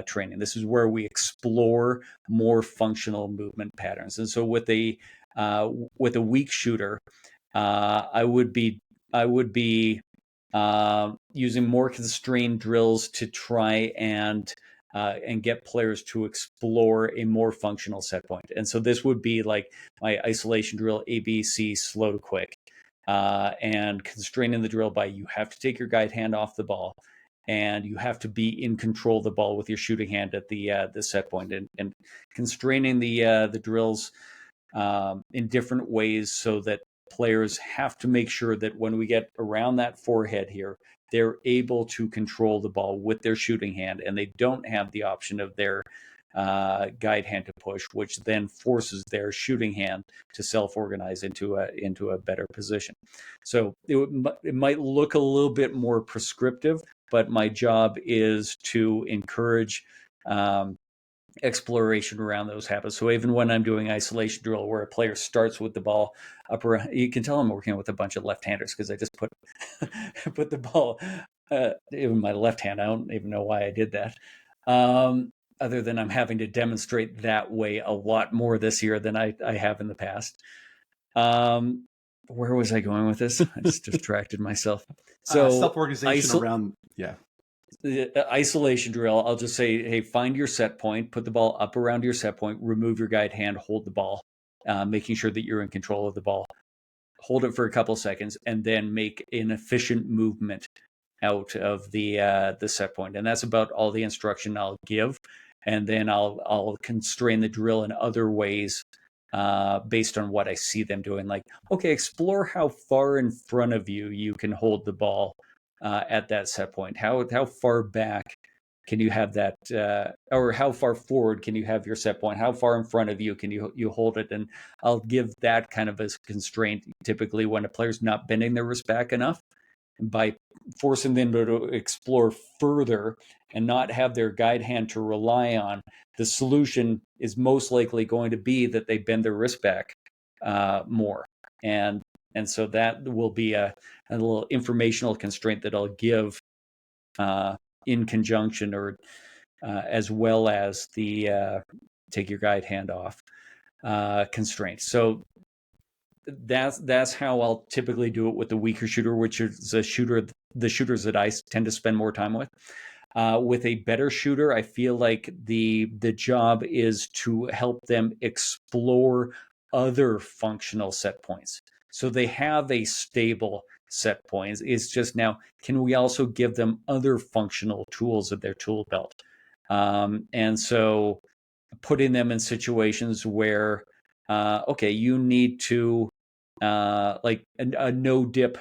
A: training. This is where we explore more functional movement patterns. And so with a weak shooter, I would be using more constrained drills to try and get players to explore a more functional set point. And so this would be like my isolation drill, ABC, slow to quick, and constraining the drill by you have to take your guide hand off the ball and you have to be in control of the ball with your shooting hand at the set point, and constraining the drills in different ways so that players have to make sure that when we get around that forehead here, they're able to control the ball with their shooting hand, and they don't have the option of their guide hand to push, which then forces their shooting hand to self-organize into a better position. So it might look a little bit more prescriptive, but my job is to encourage exploration around those habits. So even when I'm doing isolation drill where a player starts with the ball up around, you can tell I'm working with a bunch of left-handers because I just put the ball in my left hand. I don't even know why I did that. Other than I'm having to demonstrate that way a lot more this year than I have in the past. Where was I going with this? I just distracted myself. So
B: self-organization around, yeah.
A: The isolation drill, I'll just say, hey, find your set point, put the ball up around your set point, remove your guide hand, hold the ball, making sure that you're in control of the ball. Hold it for a couple seconds, and then make an efficient movement out of the set point. And that's about all the instruction I'll give. And then I'll constrain the drill in other ways based on what I see them doing. Like, okay, explore how far in front of you can hold the ball at that set point. How far back can you have that, or how far forward can you have your set point? How far in front of you can you hold it? And I'll give that kind of a constraint typically when a player's not bending their wrist back enough, by forcing them to explore further and not have their guide hand to rely on. The solution is most likely going to be that they bend their wrist back more. And so that will be a little informational constraint that I'll give in conjunction or as well as the take your guide hand off constraint. So that's how I'll typically do it with the weaker shooter, which is the shooters that I tend to spend more time with. With a better shooter, I feel like the job is to help them explore other functional set points. So they have a stable set point. It's just now, can we also give them other functional tools in their tool belt? And so putting them in situations where, okay, you need to, like a no dip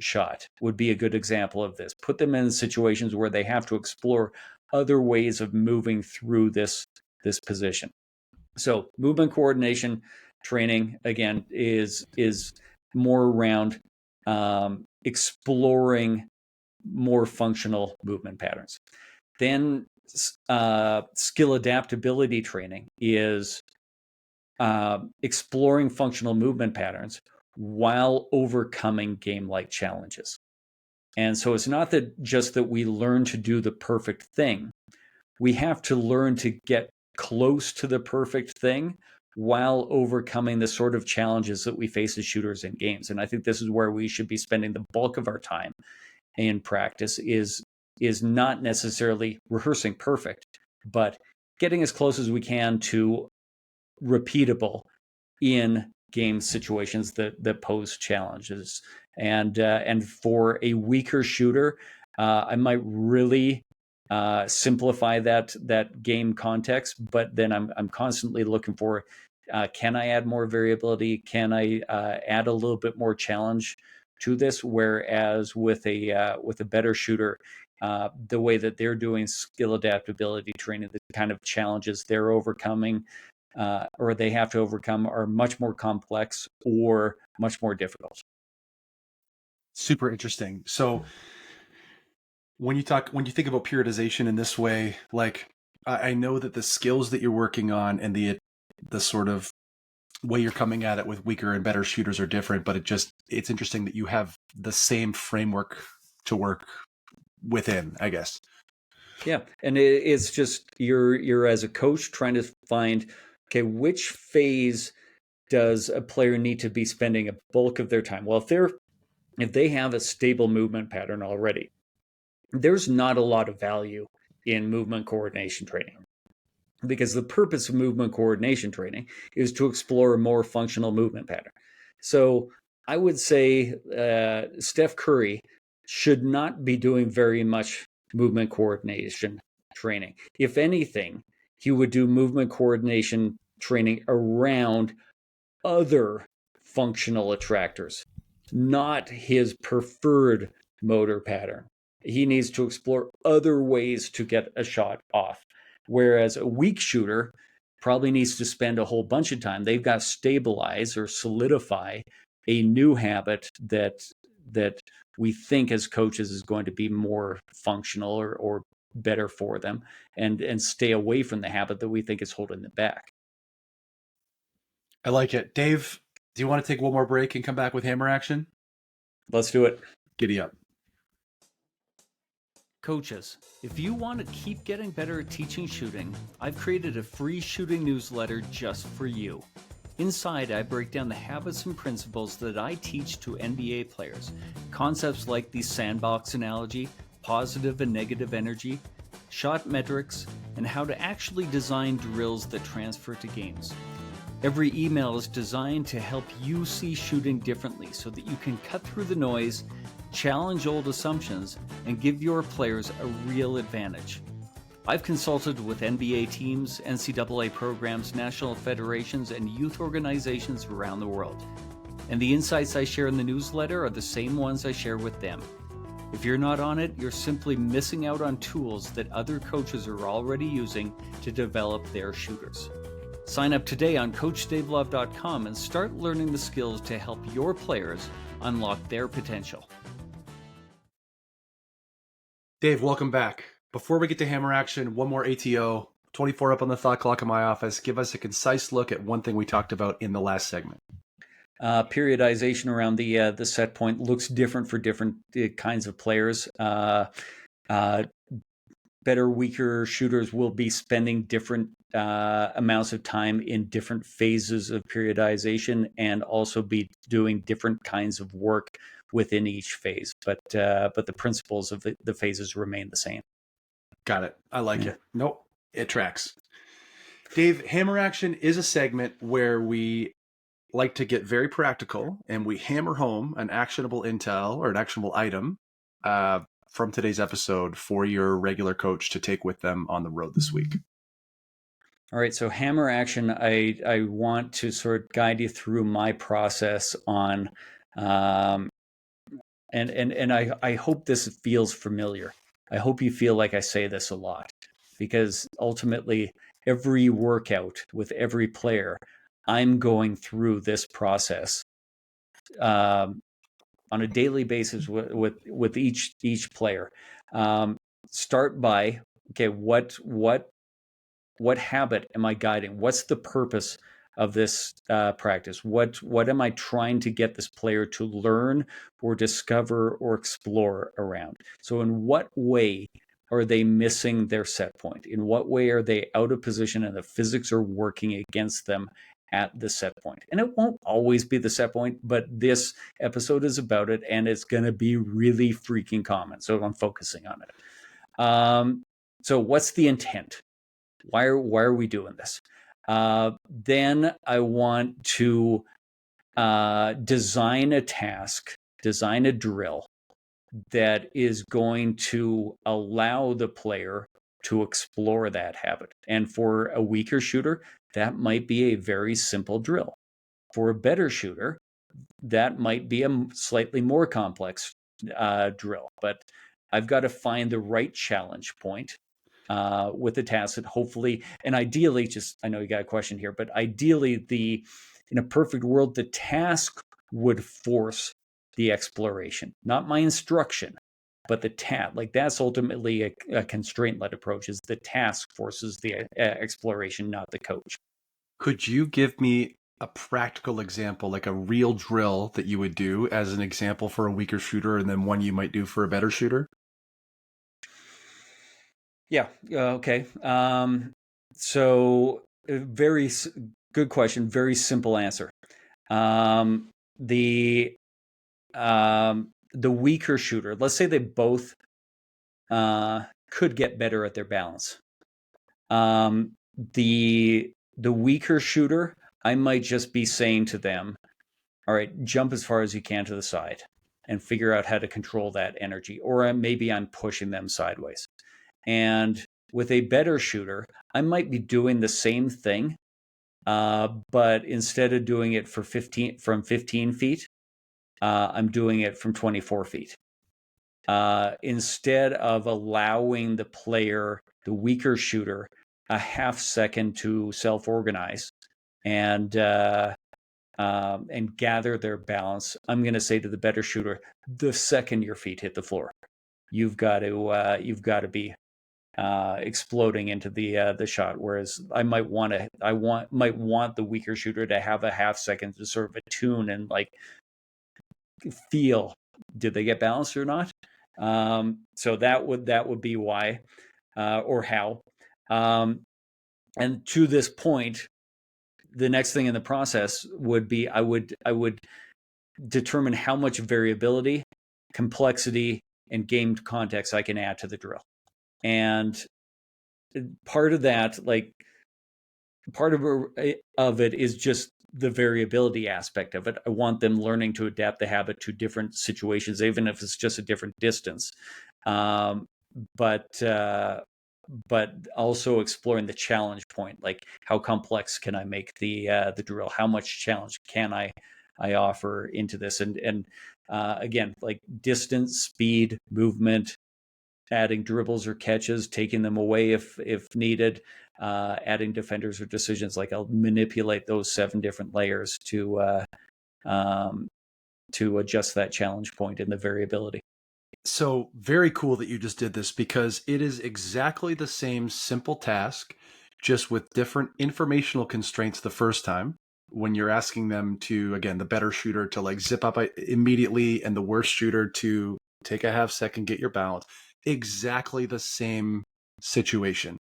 A: shot would be a good example of this. Put them in situations where they have to explore other ways of moving through this position. So movement coordination training again is more around exploring more functional movement patterns. Then skill adaptability training is exploring functional movement patterns while overcoming game-like challenges. And so it's not that just that we learn to do the perfect thing. We have to learn to get close to the perfect thing while overcoming the sort of challenges that we face as shooters in games. And I think this is where we should be spending the bulk of our time in practice is not necessarily rehearsing perfect, but getting as close as we can to repeatable in game situations that pose challenges. And for a weaker shooter, I might really simplify that game context, but then I'm constantly looking for, can I add more variability? Can I add a little bit more challenge to this? Whereas with a better shooter, the way that they're doing skill adaptability training, the kind of challenges they're overcoming or they have to overcome are much more complex or much more difficult.
B: Super interesting. So when you think about periodization in this way, like I know that the skills that you're working on and the sort of way you're coming at it with weaker and better shooters are different, but it's interesting that you have the same framework to work within, I guess.
A: Yeah, and it's just you're as a coach trying to find, okay, which phase does a player need to be spending a bulk of their time? Well, if they have a stable movement pattern already, there's not a lot of value in movement coordination training, because the purpose of movement coordination training is to explore a more functional movement pattern. So I would say Steph Curry should not be doing very much movement coordination training. If anything, he would do movement coordination training around other functional attractors, not his preferred motor pattern. He needs to explore other ways to get a shot off. Whereas a weak shooter probably needs to spend a whole bunch of time. They've got to stabilize or solidify a new habit that we think as coaches is going to be more functional or better for them, and stay away from the habit that we think is holding them back.
B: I like it. Dave, do you want to take one more break and come back with hammer action?
A: Let's do it.
B: Giddy up.
A: Coaches, if you want to keep getting better at teaching shooting, I've created a free shooting newsletter just for you. Inside, I break down the habits and principles that I teach to NBA players. Concepts like the sandbox analogy, positive and negative energy, shot metrics, and how to actually design drills that transfer to games. Every email is designed to help you see shooting differently so that you can cut through the noise, challenge old assumptions, and give your players a real advantage. I've consulted with NBA teams, NCAA programs, national federations, and youth organizations around the world. And the insights I share in the newsletter are the same ones I share with them. If you're not on it, you're simply missing out on tools that other coaches are already using to develop their shooters. Sign up today on CoachDaveLove.com and start learning the skills to help your players unlock their potential.
B: Dave, welcome back. Before we get to hammer action, one more ATO, 24 up on the thought clock in my office. Give us a concise look at one thing we talked about in the last segment.
A: Periodization around the set point looks different for different kinds of players. Better, weaker shooters will be spending different amounts of time in different phases of periodization, and also be doing different kinds of work within each phase. But the principles of the phases remain the same.
B: Got it. I like it. Nope, it tracks. Dave, hammer action is a segment where we like to get very practical and we hammer home an actionable intel or an actionable item from today's episode for your regular coach to take with them on the road this week.
A: All right, so hammer action, I want to sort of guide you through my process on, and I hope this feels familiar. I hope you feel like I say this a lot, because ultimately every workout with every player, I'm going through this process on a daily basis with each player. Start by, okay, what habit am I guiding? What's the purpose of this practice? What am I trying to get this player to learn or discover or explore around? So in what way are they missing their set point? In what way are they out of position and the physics are working against them at the set point? And it won't always be the set point, but this episode is about it, and it's going to be really freaking common. So I'm focusing on it. So what's the intent? Why are we doing this? Then I want to design a task, design a drill that is going to allow the player to explore that habit. And for a weaker shooter, that might be a very simple drill. For a better shooter, that might be a slightly more complex drill. But I've got to find the right challenge point with the task that hopefully, and ideally, just, I know you got a question here, but ideally, in a perfect world, the task would force the exploration, not my instruction, but the task. Like, that's ultimately a constraint-led approach, is the task forces the exploration, not the coach.
B: Could you give me a practical example, like a real drill that you would do as an example for a weaker shooter, and then one you might do for a better shooter?
A: Yeah. Okay. So very good question. Very simple answer. The weaker shooter, let's say they both could get better at their balance. The weaker shooter, I might just be saying to them, all right, jump as far as you can to the side and figure out how to control that energy. Or maybe I'm pushing them sideways. And with a better shooter, I might be doing the same thing, but instead of doing it from 15 feet, I'm doing it from 24 feet. Instead of allowing the player, the weaker shooter, a half second to self-organize and gather their balance, I'm going to say to the better shooter, the second your feet hit the floor, you've got to be exploding into the shot. Whereas I might want the weaker shooter to have a half second to sort of attune and like feel, did they get balanced or not? So that would be why or how. And to this point, the next thing in the process would be I would determine how much variability, complexity, and game context I can add to the drill. And part of that, like part of it is just the variability aspect of it. I want them learning to adapt the habit to different situations, even if it's just a different distance. But also exploring the challenge point, like how complex can I make the drill? How much challenge can I offer into this? And Again, like distance, speed, movement, adding dribbles or catches, taking them away if needed, adding defenders or decisions. Like I'll manipulate those 7 different layers to adjust that challenge point and the variability.
B: So very cool that you just did this, because it is exactly the same simple task, just with different informational constraints the first time. When you're asking them to, again, the better shooter to like zip up immediately and the worst shooter to take a half second, get your balance. Exactly the same situation,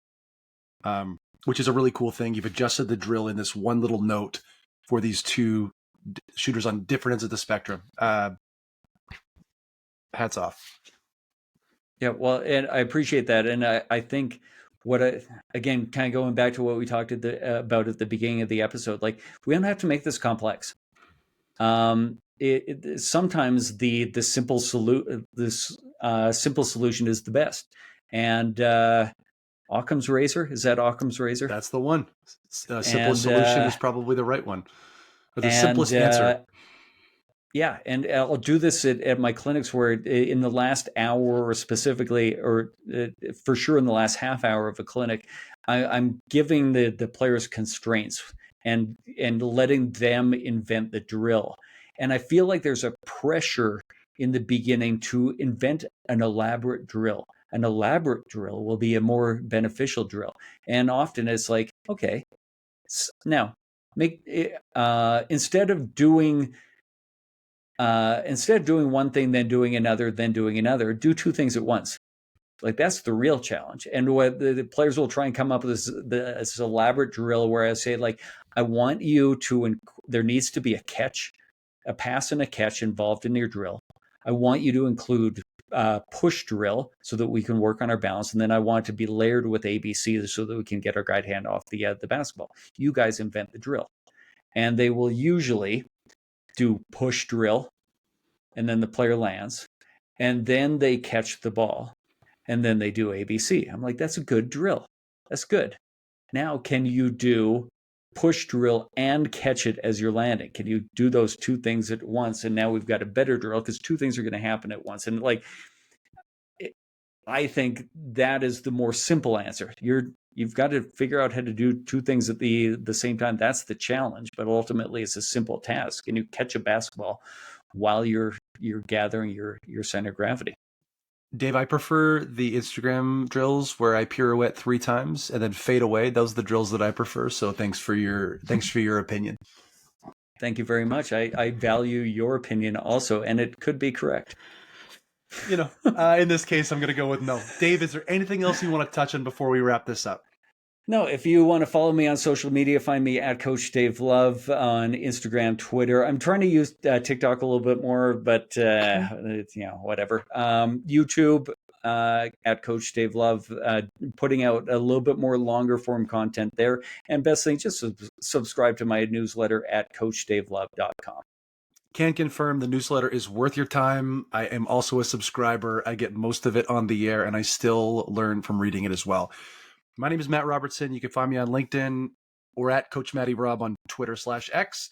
B: which is a really cool thing. You've adjusted the drill in this one little note for these two shooters on different ends of the spectrum. Hats off.
A: Yeah, well, and I appreciate that. And I think again, kind of going back to what we talked about at the beginning of the episode, like we don't have to make this complex. Sometimes the simple simple solution is the best. And Occam's razor, is that Occam's razor?
B: That's the one. Simplest solution is probably the right one, or the simplest
A: and
B: answer.
A: Yeah, and I'll do this at my clinics where in the last hour, or specifically, or for sure in the last half hour of a clinic, I'm giving the players constraints and letting them invent the drill. And I feel like there's a pressure in the beginning to invent an elaborate drill. An elaborate drill will be a more beneficial drill. And often it's like, okay, now instead of doing one thing, then doing another, do 2 things at once. Like that's the real challenge. And what the players will try and come up with this elaborate drill where I say, like, I want you to, there needs to be a catch, a pass and a catch involved in your drill. I want you to include push drill so that we can work on our balance. And then I want it to be layered with ABC so that we can get our guide hand off the basketball. You guys invent the drill. And they will usually do push drill, and then the player lands, and then they catch the ball, and then they do ABC. I'm like, that's a good drill. That's good. Now, can you do push drill and catch it as you're landing? Can you do those 2 things at once? And now we've got a better drill because 2 things are going to happen at once. And like, I think that is the more simple answer. You've got to figure out how to do 2 things at the same time. That's the challenge, but ultimately it's a simple task. And you catch a basketball while you're gathering your center of gravity.
B: Dave, I prefer the Instagram drills where I pirouette 3 times and then fade away. Those are the drills that I prefer. So thanks for your opinion.
A: Thank you very much. I value your opinion also, and it could be correct.
B: In this case, I'm going to go with no. Dave, is there anything else you want to touch on before we wrap this up?
A: No, if you want to follow me on social media, find me at Coach Dave Love on Instagram, Twitter. I'm trying to use TikTok a little bit more, but whatever. YouTube at Coach Dave Love, putting out a little bit more longer form content there. And best thing, just subscribe to my newsletter at CoachDaveLove.com.
B: Can confirm the newsletter is worth your time. I am also a subscriber. I get most of it on the air, and I still learn from reading it as well. My name is Matt Robertson. You can find me on LinkedIn or at Coach Matty Rob on Twitter/X.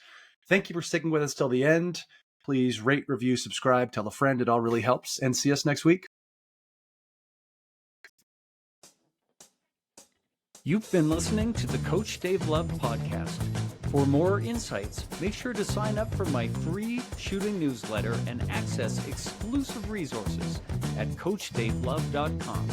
B: Thank you for sticking with us till the end. Please rate, review, subscribe, tell a friend. It all really helps. And see us next week.
A: You've been listening to the Coach Dave Love podcast. For more insights, make sure to sign up for my free shooting newsletter and access exclusive resources at CoachDaveLove.com.